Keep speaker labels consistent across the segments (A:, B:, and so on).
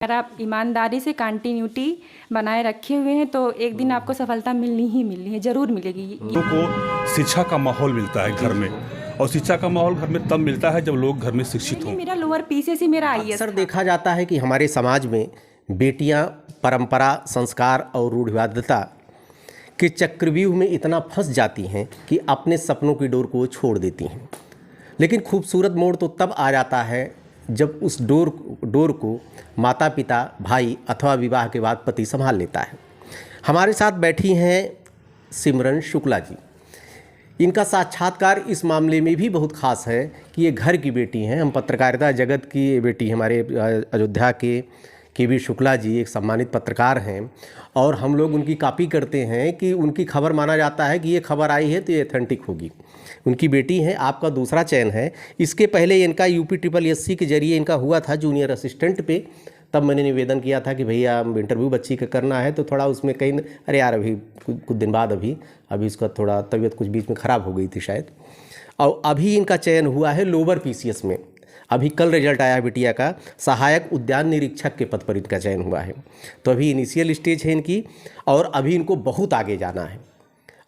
A: अगर आप ईमानदारी से कंटिन्यूटी बनाए रखे हुए हैं तो एक दिन आपको सफलता मिलनी ही मिलनी है, ज़रूर मिलेगी।
B: लोगों को शिक्षा का माहौल मिलता है घर में, और शिक्षा का माहौल घर में तब मिलता है जब लोग घर में शिक्षित हों।
A: मेरा लोअर पीसीएस ही मेरा आईएएस
C: अक्सर
A: था।
C: देखा जाता है कि हमारे समाज में बेटियां परंपरा, संस्कार और रूढ़िवादिता के चक्रव्यूह में इतना फंस जाती हैं कि अपने सपनों की डोर को वो छोड़ देती हैं। लेकिन खूबसूरत मोड़ तो तब आ जाता है जब उस डोर को माता पिता, भाई अथवा विवाह के बाद पति संभाल लेता है। हमारे साथ बैठी हैं सिमरन शुक्ला जी। इनका साक्षात्कार इस मामले में भी बहुत ख़ास है कि ये घर की बेटी हैं। हम पत्रकारिता जगत की बेटी, हमारे अयोध्या के वी शुक्ला जी एक सम्मानित पत्रकार हैं, और हम लोग उनकी कॉपी करते हैं कि उनकी खबर माना जाता है कि ये खबर आई है तो ये ऑथेंटिक होगी। उनकी बेटी है, आपका दूसरा चयन है। इसके पहले इनका UPSSC के जरिए इनका हुआ था जूनियर असिस्टेंट पे। तब मैंने निवेदन किया था कि भैया इंटरव्यू बच्ची का करना है, तो थोड़ा उसमें कहीं अरे यार अभी कुछ दिन बाद अभी उसका थोड़ा तबीयत कुछ बीच में ख़राब हो गई थी शायद। और अभी इनका चयन हुआ है लोअर PCS में। अभी कल रिजल्ट आया है बिटिया का, सहायक उद्यान निरीक्षक के पद पर इनका चयन हुआ है। तो अभी इनिशियल स्टेज है इनकी, और अभी इनको बहुत आगे जाना है।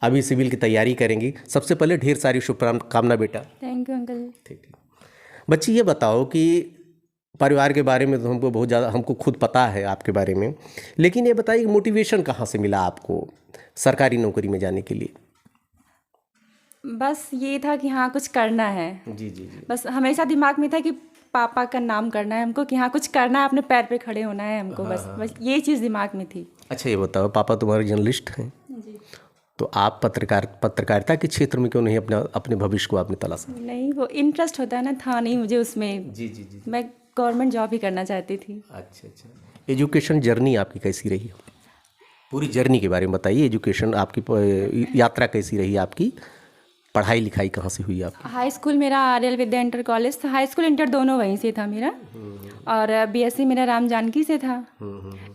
C: अभी सिविल की तैयारी करेंगी। सबसे पहले ढेर सारी शुभकामना बेटा।
A: Thank you uncle.
C: ठीक। बच्ची ये बताओ कि परिवार के बारे में तो हमको बहुत ज़्यादा, हमको खुद पता है आपके बारे में, लेकिन ये बताइए मोटिवेशन कहाँ से मिला आपको सरकारी नौकरी में जाने के लिए?
A: बस ये था कि हाँ कुछ करना है।
C: जी जी जी।
A: बस हमेशा दिमाग में था कि पापा का नाम करना है हमको, कि हाँ कुछ करना है, अपने पैर पे खड़े होना है हमको। बस ये चीज़ दिमाग में थी।
C: अच्छा ये बताओ, पापा तुम्हारे जर्नलिस्ट हैं,
A: जी।
C: तो आप पत्रकारिता के क्षेत्र में क्यों नहीं अपने भविष्य को आपने तलाशा?
A: नहीं, वो इंटरेस्ट होता है ना, था नहीं मुझे उसमें।
C: जी जी जी।
A: मैं गवर्नमेंट जॉब ही करना चाहती थी।
C: अच्छा अच्छा। एजुकेशन जर्नी आपकी कैसी रही? पूरी जर्नी के बारे में बताइए। एजुकेशन आपकी यात्रा कैसी रही आपकी? पढ़ाई लिखाई कहाँ से हुई आपकी?
A: हाई स्कूल मेरा आर्यल विद्या इंटर कॉलेज था। हाई स्कूल इंटर दोनों वहीं से था मेरा। और BSc मेरा राम जानकी से था।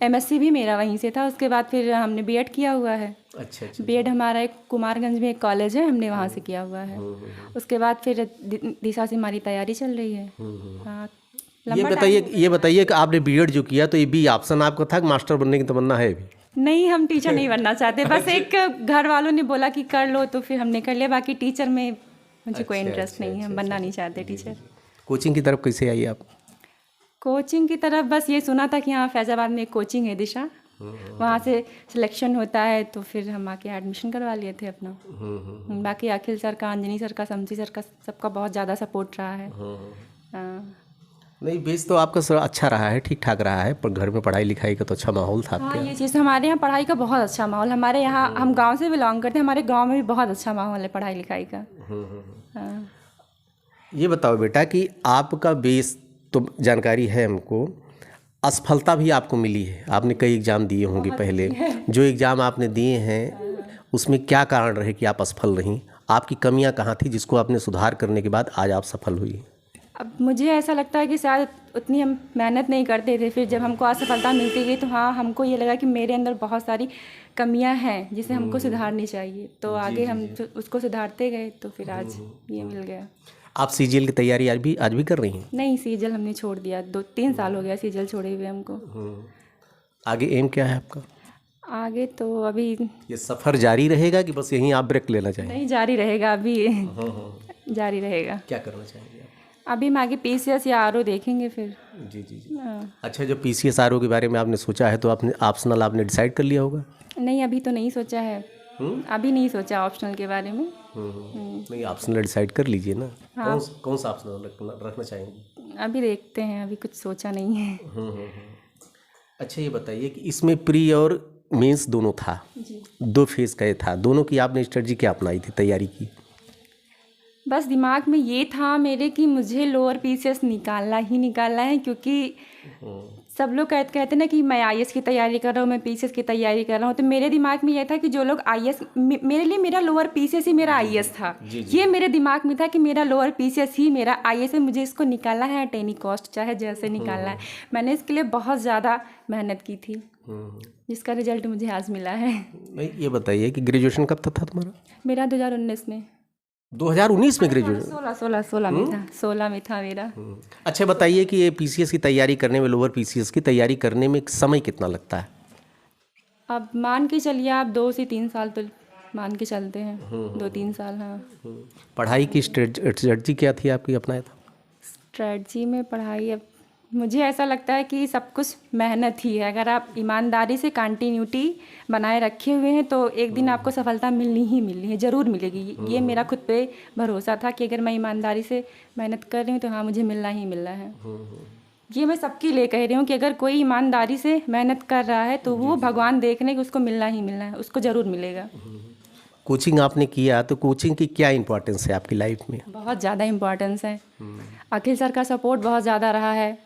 A: MSc भी मेरा वहीं से था। उसके बाद फिर हमने B.Ed किया हुआ है। अच्छा अच्छा। B.Ed हमारा एक कुमारगंज में एक कॉलेज है, हमने वहाँ से किया हुआ है। उसके बाद फिर दिशा से हमारी तैयारी चल रही है। हाँ।
C: ये बताइए कि आपने B.Ed जो किया तो ये भी ऑप्शन आपका था कि मास्टर बनने की तमन्ना है अभी?
A: नहीं, हम टीचर नहीं बनना चाहते। बस एक घर वालों ने बोला कि कर लो तो फिर हमने कर लिया। बाकी टीचर में मुझे कोई इंटरेस्ट नहीं है, हम बनना नहीं चाहते टीचर।
C: कोचिंग की तरफ कैसे आई आप?
A: कोचिंग की तरफ बस ये सुना था कि हाँ फैज़ाबाद में एक कोचिंग है दिशा, वहाँ से सिलेक्शन होता है, तो फिर हम आके एडमिशन करवा लिए थे अपना। बाकी अखिल सर का, अंजनी सर का, शमसी सर का, सबका बहुत ज़्यादा सपोर्ट रहा है। हाँ।
C: नहीं, बेस तो आपका सर अच्छा रहा है, ठीक ठाक रहा है, पर घर में पढ़ाई लिखाई का तो अच्छा माहौल था आपके?
A: हाँ, ये चीज़ हमारे यहाँ पढ़ाई का बहुत अच्छा माहौल। हमारे यहाँ, हम गांव से बिलोंग करते हैं, हमारे गांव में भी बहुत अच्छा माहौल है पढ़ाई लिखाई का। हाँ।
C: ये बताओ बेटा कि आपका बेस तो जानकारी है हमको, असफलता भी आपको मिली है। आपने कई एग्ज़ाम दिए होंगे पहले। जो एग्ज़ाम आपने दिए हैं उसमें क्या कारण रहे कि आप असफल रहीं? आपकी कमियाँ कहाँ थी जिसको आपने सुधार करने के बाद आज आप सफल हुई?
A: अब मुझे ऐसा लगता है कि शायद उतनी हम मेहनत नहीं करते थे। फिर जब हमको असफलता मिलती गई तो हाँ हमको ये लगा कि मेरे अंदर बहुत सारी कमियां हैं जिसे हमको सुधारनी चाहिए। तो आगे हम उसको सुधारते गए तो फिर आज ये मिल गया।
C: आप CGL की तैयारी आज भी कर रही हैं?
A: नहीं, CGL हमने छोड़ दिया। 2-3 साल हो गया CGL छोड़े हुए हमको।
C: आगे एम क्या है आपका?
A: आगे तो अभी
C: ये सफ़र जारी रहेगा कि बस यहीं आप ब्रेक लेना चाहेंगे?
A: नहीं, जारी रहेगा अभी। जारी रहेगा।
C: क्या करना चाहेंगे आप?
A: अभी हम आगे PCS या RO देखेंगे फिर।
C: जी जी जी। अच्छा, जब PCS RO के बारे में आपने सोचा है तो आपने ऑप्शनल आपने डिसाइड कर लिया होगा?
A: नहीं, अभी तो नहीं सोचा है। अभी नहीं सोचा ऑप्शनल के बारे में।
C: नहीं, ऑप्शनल डिसाइड कर लीजिए ना। हाँ। कौन सा ऑप्शनल रखना चाहेंगे?
A: अभी देखते हैं, अभी कुछ सोचा नहीं है।
C: अच्छा ये बताइए कि इसमें प्री और मेंस दोनों था जी। 2 फेज का ये था, दोनों की आपने स्ट्रेटजी क्या अपनाई थी तैयारी की?
A: बस दिमाग में ये था मेरे कि मुझे लोअर PCS निकालना ही निकालना है, क्योंकि सब लोग कहते हैं ना कि मैं IAS की तैयारी कर रहा हूँ, मैं PCS की तैयारी कर रहा हूँ। तो मेरे दिमाग में ये था कि जो लोग IAS, मेरे लिए मेरा लोअर PCS ही मेरा IAS था। ये मेरे दिमाग में था कि मेरा लोअर PCS ही मेरा IAS है, मुझे इसको निकालना है एट एनी कॉस्ट, चाहे जैसे निकालना है। मैंने इसके लिए बहुत ज़्यादा मेहनत की थी, जिसका रिजल्ट मुझे आज मिला है।
C: नहीं, ये बताइए कि ग्रेजुएशन कब तक था तुम्हारा?
A: मेरा 2019 में।
C: 2019 में ग्रेजुएट?
A: 16 में था, 16 में था मेरा।
C: अच्छा बताइए कि ये पीसीएस की तैयारी करने में, लोअर पीसीएस की तैयारी करने में समय कितना लगता है?
A: अब मान के चलिए आप 2 से 3 साल तो मान के चलते हैं, 2-3 साल। हाँ।
C: पढ़ाई की स्ट्रेटजी क्या थी आपकी, अपनाया था?
A: स्ट्रेटजी में पढ़ाई, अब मुझे ऐसा लगता है कि सब कुछ मेहनत ही है। अगर आप ईमानदारी से कंटिन्यूटी बनाए रखे हुए हैं तो एक दिन आपको सफलता मिलनी ही मिलनी है, ज़रूर मिलेगी। ये मेरा खुद पे भरोसा था कि अगर मैं ईमानदारी से मेहनत कर रही हूँ तो हाँ, मुझे मिलना ही मिलना है। ये मैं सबके लिए कह रही हूँ कि अगर कोई ईमानदारी से मेहनत कर रहा है तो वो भगवान देख रहे कि उसको मिलना ही मिलना है, उसको ज़रूर मिलेगा।
C: कोचिंग आपने किया तो कोचिंग की क्या इंपॉर्टेंस है आपकी लाइफ में?
A: बहुत ज़्यादा इम्पोर्टेंस है। अखिल सर का सपोर्ट बहुत ज़्यादा रहा है।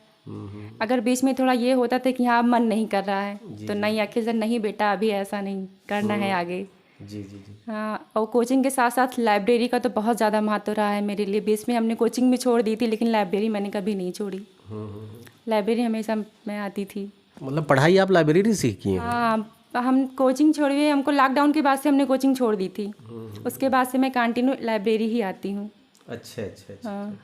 A: अगर बीच में थोड़ा ये होता था कि हाँ मन नहीं कर रहा है तो नहीं, अखिल सर नहीं बेटा अभी ऐसा नहीं करना है आगे।
C: जी जी जी।
A: हाँ, और कोचिंग के साथ साथ लाइब्रेरी का तो बहुत ज़्यादा महत्व रहा है मेरे लिए। बीच में हमने कोचिंग भी छोड़ दी थी लेकिन लाइब्रेरी मैंने कभी नहीं छोड़ी। लाइब्रेरी हमेशा मैं आती थी।
C: मतलब पढ़ाई आप लाइब्रेरी से की हैं?
A: हाँ, हम कोचिंग छोड़िए, हमको लॉकडाउन के बाद से हमने कोचिंग छोड़ दी थी। उसके बाद से मैं कंटिन्यू लाइब्रेरी ही आती हूँ।
C: अच्छा अच्छा अच्छा।
A: हाँ।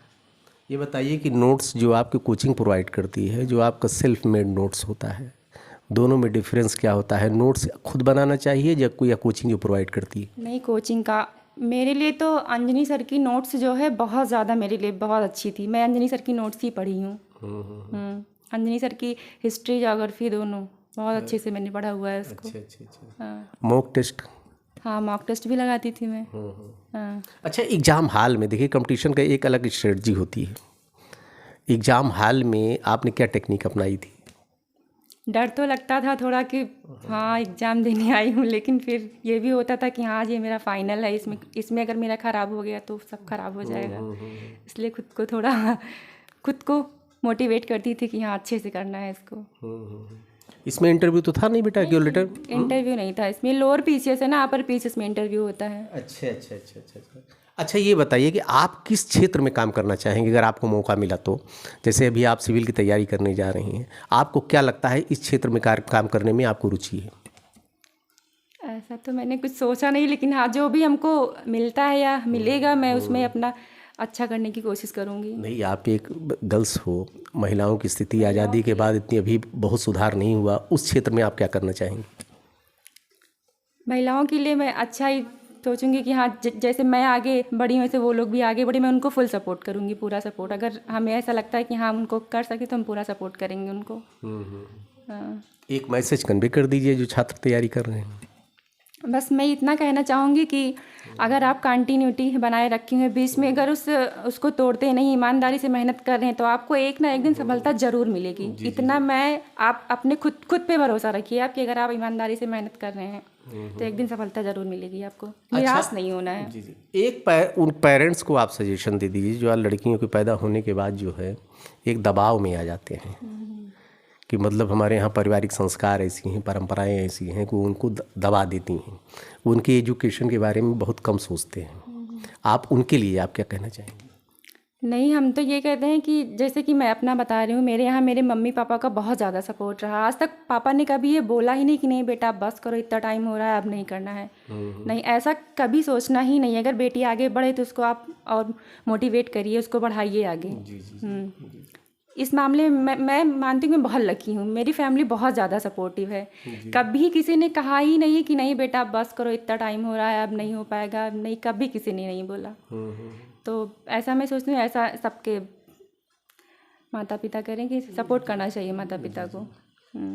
C: ये बताइए कि नोट्स जो आपकी कोचिंग प्रोवाइड करती है, जो आपका सेल्फ मेड नोट्स होता है, दोनों में डिफरेंस क्या होता है? नोट्स खुद बनाना चाहिए या कोचिंग जो प्रोवाइड करती है?
A: नहीं, कोचिंग का मेरे लिए तो अंजनी सर की नोट्स जो है बहुत ज़्यादा मेरे लिए बहुत अच्छी थी। मैं अंजनी सर की नोट्स ही पढ़ी हूँ। अंजनी सर की हिस्ट्री ज्योग्राफी दोनों बहुत अच्छे से मैंने पढ़ा हुआ है उसको।
C: अच्छा अच्छा अच्छा।
A: हाँ।
C: Mock test?
A: हाँ, मॉक टेस्ट भी लगाती थी मैं। हाँ।
C: अच्छा, एग्ज़ाम हॉल में देखिए कंपटीशन का एक अलग स्ट्रेटजी होती है। एग्ज़ाम हॉल में आपने क्या टेक्निक अपनाई थी?
A: डर तो लगता था थोड़ा कि हाँ एग्ज़ाम देने आई हूँ, लेकिन फिर ये भी होता था कि हाँ ये मेरा फाइनल है, इसमें अगर मेरा ख़राब हो गया तो सब खराब हो जाएगा। इसलिए खुद को मोटिवेट करती थी कि हाँ अच्छे से करना है इसको।
C: इसमें इंटरव्यू तो था नहीं बेटा, क्यों लेटर?
A: इंटरव्यू नहीं था इसमें, लोअर पीसीएस है ना, अपर पीसीएस में इंटरव्यू होता है।
C: अच्छा अच्छा अच्छा अच्छा अच्छा। अच्छा ये बताइए कि आप किस क्षेत्र में काम करना चाहेंगे अगर आपको मौका मिला तो? जैसे अभी आप सिविल की तैयारी करने जा रही हैं, आपको क्या लगता है इस क्षेत्र में काम करने में आपको रुचि है?
A: ऐसा तो मैंने कुछ सोचा नहीं, लेकिन हाँ जो भी हमको मिलता है या मिलेगा मैं उसमें अपना अच्छा करने की कोशिश करूँगी।
C: नहीं, आप एक गर्ल्स हो, महिलाओं की स्थिति आज़ादी के बाद इतनी अभी बहुत सुधार नहीं हुआ, उस क्षेत्र में आप क्या करना चाहेंगे?
A: महिलाओं के लिए मैं अच्छा ही सोचूंगी कि हाँ जैसे मैं आगे बढ़ी हूँ वैसे वो लोग भी आगे बढ़े। मैं उनको फुल सपोर्ट करूँगी, पूरा सपोर्ट। अगर हमें ऐसा लगता है कि हाँ उनको कर सके तो हम पूरा सपोर्ट करेंगे उनको। हाँ।
C: एक मैसेज कन्वे कर दीजिए जो छात्र तैयारी कर रहे हैं।
A: बस मैं इतना कहना चाहूँगी कि अगर आप कंटिन्यूटी बनाए रखे हुए, बीच में अगर उसको तोड़ते नहीं, ईमानदारी से मेहनत कर रहे हैं तो आपको एक ना एक दिन सफलता ज़रूर मिलेगी। इतना मैं आप अपने खुद पे भरोसा रखिए आप कि अगर आप ईमानदारी से मेहनत कर रहे हैं तो एक दिन सफलता ज़रूर मिलेगी आपको। निराश नहीं होना है।
C: जी जी। उन पेरेंट्स को आप सजेशन दे दीजिए जो लड़कियों के पैदा होने के बाद जो है एक दबाव में आ जाते हैं कि मतलब हमारे यहाँ पारिवारिक संस्कार ऐसी हैं, परंपराएं ऐसी हैं कि उनको दबा देती हैं, उनके एजुकेशन के बारे में बहुत कम सोचते हैं। आप उनके लिए आप क्या कहना चाहेंगे?
A: नहीं, हम तो ये कहते हैं कि जैसे कि मैं अपना बता रही हूँ, मेरे यहाँ मेरे मम्मी पापा का बहुत ज़्यादा सपोर्ट रहा। आज तक पापा ने कभी ये बोला ही नहीं कि नहीं बेटा आप बस करो, इतना टाइम हो रहा है अब नहीं करना है। नहीं, ऐसा कभी सोचना ही नहीं। अगर बेटी आगे बढ़े तो उसको आप और मोटिवेट करिए, उसको बढ़ाइए आगे। इस मामले में मैं मानती हूँ मैं बहुत लकी हूँ, मेरी फैमिली बहुत ज़्यादा सपोर्टिव है। कभी किसी ने कहा ही नहीं कि नहीं बेटा आप बस करो, इतना टाइम हो रहा है अब नहीं हो पाएगा, अब नहीं, कभी किसी ने नहीं बोला। तो ऐसा मैं सोचती हूँ ऐसा सबके माता पिता करें कि सपोर्ट करना चाहिए माता पिता को।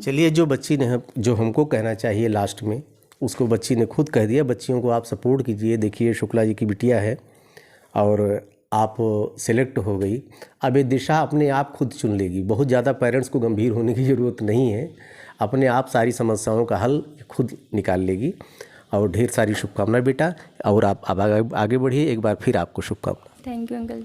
C: चलिए, जो हमको कहना चाहिए लास्ट में उसको बच्ची ने खुद कह दिया। बच्चियों को आप सपोर्ट कीजिए। देखिए शुक्ला जी की बिटिया है और आप सेलेक्ट हो गई। अब ये दिशा अपने आप खुद चुन लेगी। बहुत ज़्यादा पेरेंट्स को गंभीर होने की ज़रूरत नहीं है, अपने आप सारी समस्याओं का हल खुद निकाल लेगी। और ढेर सारी शुभकामनाएं बेटा, और आप अब आगे बढ़िए। एक बार फिर आपको शुभकामनाएं।
A: Thank you uncle.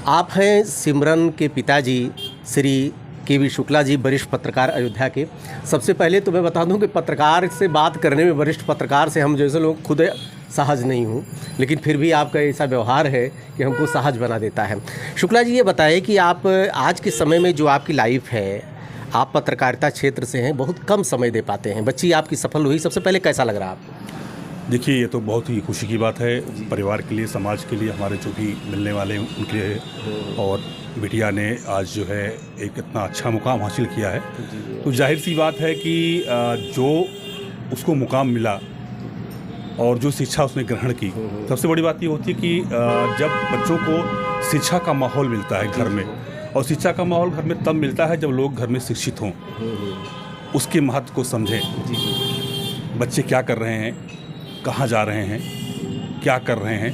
C: आप हैं सिमरन के पिताजी श्री के.वी. शुक्ला जी, वरिष्ठ पत्रकार अयोध्या के। सबसे पहले तो मैं बता दूं कि पत्रकार से बात करने में, वरिष्ठ पत्रकार से हम जैसे लोग खुद सहज नहीं हूं, लेकिन फिर भी आपका ऐसा व्यवहार है कि हमको सहज बना देता है। शुक्ला जी, ये बताइए कि आप आज के समय में जो आपकी लाइफ है, आप पत्रकारिता क्षेत्र से हैं, बहुत कम समय दे पाते हैं। बच्ची आपकी सफल हुई, सबसे पहले कैसा लग रहा है आपको?
B: देखिए, ये तो बहुत ही खुशी की बात है परिवार के लिए, समाज के लिए, हमारे जो भी मिलने वाले हैं उनके लिए। और बिटिया ने आज जो है एक इतना अच्छा मुकाम हासिल किया है, तो जाहिर सी बात है कि जो उसको मुकाम मिला और जो शिक्षा उसने ग्रहण की, सबसे बड़ी बात ये होती है कि जब बच्चों को शिक्षा का माहौल मिलता है घर में, और शिक्षा का माहौल घर में तब मिलता है जब लोग घर में शिक्षित हों, उसके महत्व को समझें। बच्चे क्या कर रहे हैं, कहाँ जा रहे हैं, क्या कर रहे हैं,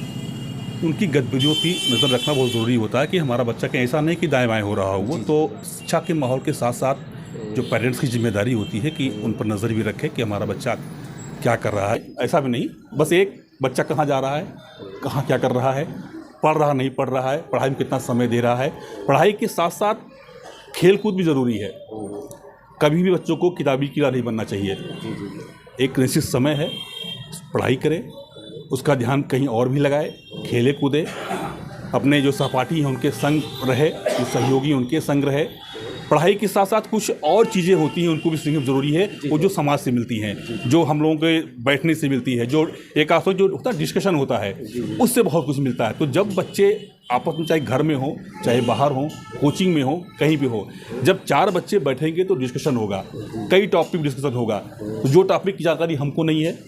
B: उनकी गतिविधियों की नज़र रखना बहुत ज़रूरी होता है कि हमारा बच्चा कहीं ऐसा नहीं कि दाएं बाएं हो रहा हो। वो तो शिक्षा के माहौल के साथ साथ जो पेरेंट्स की जिम्मेदारी होती है कि उन पर नज़र भी रखें कि हमारा बच्चा क्या कर रहा है। ऐसा भी नहीं बस एक बच्चा कहाँ जा रहा है, कहाँ क्या कर रहा है, पढ़ रहा नहीं पढ़ रहा है, पढ़ाई में कितना समय दे रहा है। पढ़ाई के साथ साथ खेल कूद भी ज़रूरी है। कभी भी बच्चों को किताबी कीड़ा नहीं बनना चाहिए। एक निश्चित समय है, पढ़ाई करे, उसका ध्यान कहीं और भी लगाए, खेले कूदे, अपने जो सहपाठी हैं उनके संग रहे, जो सहयोगी उनके संग रहे। पढ़ाई के साथ साथ कुछ और चीज़ें होती हैं उनको भी सीखना ज़रूरी है, वो जो समाज से मिलती हैं, जो हम लोगों के बैठने से मिलती है, जो एक आपस जो होता है डिस्कशन होता है, उससे बहुत कुछ मिलता है। तो जब बच्चे आपस में चाहे घर में हो, चाहे बाहर हो, कोचिंग में हो, कहीं भी हो, जब 4 बच्चे बैठेंगे तो डिस्कशन होगा, कई टॉपिक डिस्कशन होगा। तो जो टॉपिक की जानकारी हमको नहीं है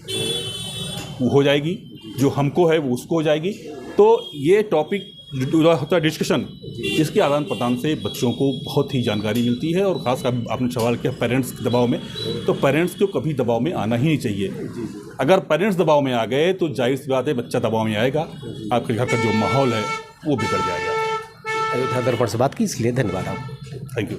B: वो हो जाएगी, जो हमको है वो उसको हो जाएगी। तो ये टॉपिक होता है डिस्कशन, इसके आदान प्रदान से बच्चों को बहुत ही जानकारी मिलती है। और ख़ासकर आपने सवाल किया पेरेंट्स के दबाव में, तो पेरेंट्स को कभी दबाव में आना ही नहीं चाहिए। अगर पेरेंट्स दबाव में आ गए तो जाहिर सी बात है बच्चा दबाव में आएगा, आपके घर का जो माहौल है वो बिगड़ जाएगा।
C: अयोध्या दर्पण से बात की, इसलिए धन्यवाद आप।
B: Thank you.